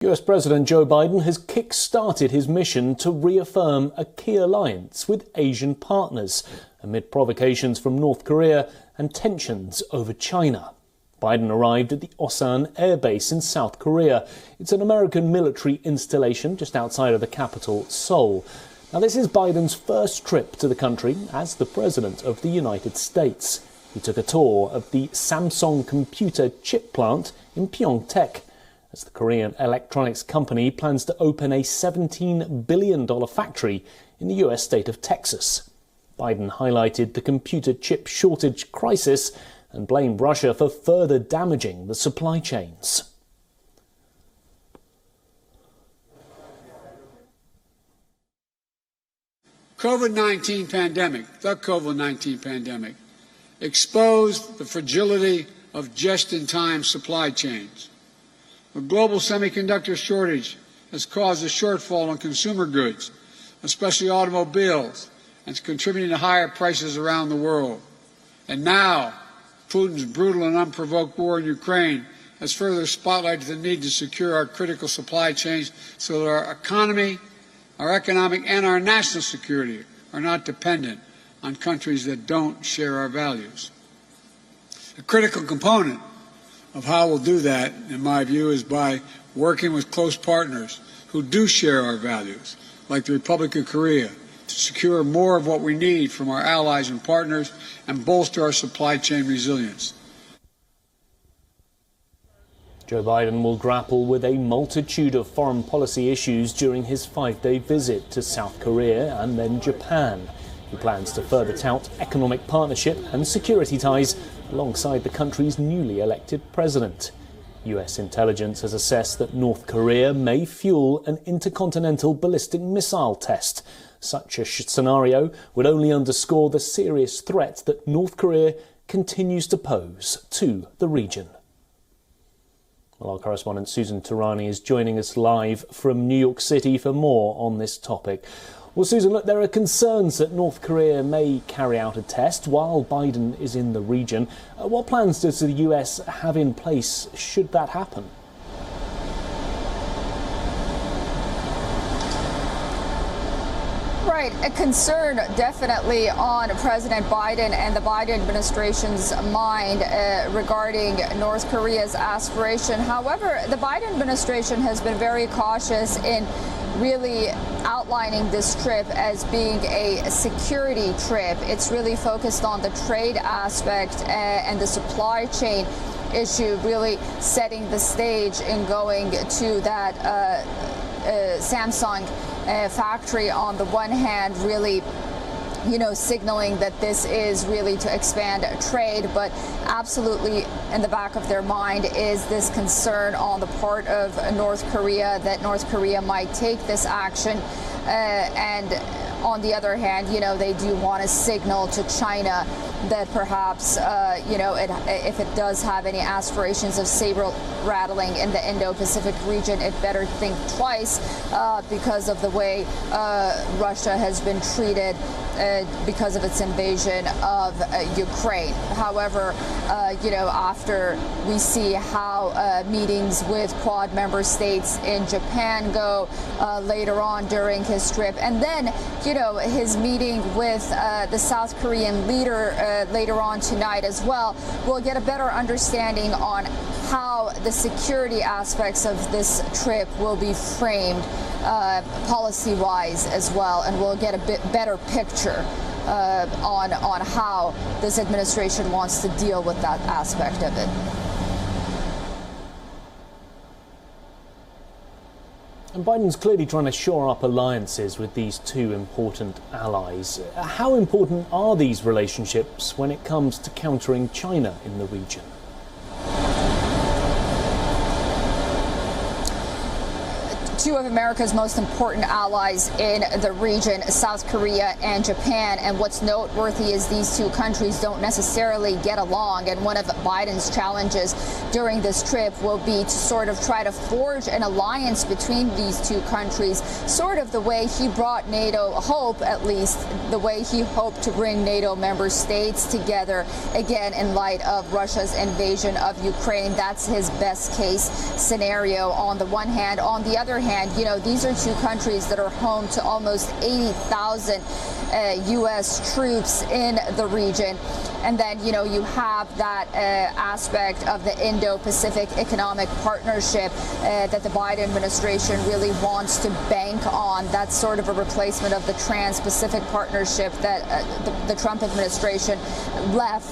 US President Joe Biden has kick-started his mission to reaffirm a key alliance with Asian partners amid provocations from North Korea and tensions over China. Biden arrived at the Osan Air Base in South Korea. It's an American military installation just outside of the capital, Seoul. Now, this is Biden's first trip to the country as the President of the United States. He took a tour of the Samsung computer chip plant in Pyeongtaek, as the Korean electronics company plans to open a $17 billion factory in the US state of Texas. Biden highlighted the computer chip shortage crisis and blamed Russia for further damaging the supply chains. The COVID-19 pandemic, exposed the fragility of just-in-time supply chains. The global semiconductor shortage has caused a shortfall in consumer goods, especially automobiles, and is contributing to higher prices around the world. And now, Putin's brutal and unprovoked war in Ukraine has further spotlighted the need to secure our critical supply chains so that our economy, our economic and our national security are not dependent on countries that don't share our values. A critical component of how we'll do that, in my view, is by working with close partners who do share our values, like the Republic of Korea, to secure more of what we need from our allies and partners and bolster our supply chain resilience. Joe Biden will grapple with a multitude of foreign policy issues during his 5-day visit to South Korea and then Japan. He plans to further tout economic partnership and security ties alongside the country's newly elected president. US intelligence has assessed that North Korea may fuel an intercontinental ballistic missile test. Such a scenario would only underscore the serious threat that North Korea continues to pose to the region. Well, our correspondent Susan Tarani is joining us live from New York City for more on this topic. Well, Susan, look, there are concerns that North Korea may carry out a test while Biden is in the region. What plans does the US have in place should that happen? Right, a concern definitely on President Biden and the Biden administration's mind regarding North Korea's aspiration. However, the Biden administration has been very cautious in really outlining this trip as being a security trip. It's really focused on the trade aspect and the supply chain issue, really setting the stage in going to that Samsung factory on the one hand, really signaling that this is really to expand trade, but absolutely in the back of their mind is this concern on the part of North Korea that North Korea might take this action. And on the other hand, they do want to signal to China that perhaps, if it does have any aspirations of saber rattling in the Indo-Pacific region, it better think twice because of the way Russia has been treated because of its invasion of Ukraine. However, after we see how meetings with Quad member states in Japan go later on during his trip, and then, his meeting with the South Korean leader later on tonight as well, we'll get a better understanding on how the security aspects of this trip will be framed policy-wise as well, and we'll get a bit better picture on how this administration wants to deal with that aspect of it. And Biden's clearly trying to shore up alliances with these two important allies. How important are these relationships when it comes to countering China in the region? two of America's most important allies in the region, South Korea and Japan. And what's noteworthy is these two countries don't necessarily get along. And one of Biden's challenges during this trip will be to sort of try to forge an alliance between these two countries, sort of the way he brought NATO, hope at least, the way he hoped to bring NATO member states together, again, in light of Russia's invasion of Ukraine. That's his best case scenario on the one hand. On the other hand, you know, these are two countries that are home to almost 80,000 U.S. troops in the region. And then, you know, you have that aspect of the Indo-Pacific Economic Partnership that the Biden administration really wants to bank on. That's sort of a replacement of the Trans-Pacific Partnership that the Trump administration left.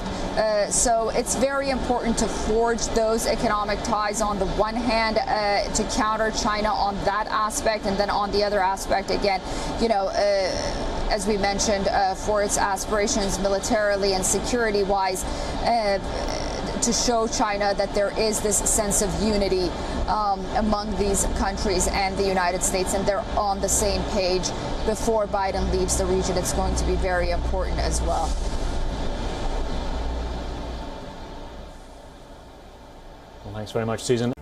So it's very important to forge those economic ties on the one hand to counter China on that aspect, and then on the other aspect, again, you know, as we mentioned, for its aspirations militarily and security-wise, to show China that there is this sense of unity among these countries and the United States, and they're on the same page before Biden leaves the region. It's going to be very important as well. Well, thanks very much, Susan.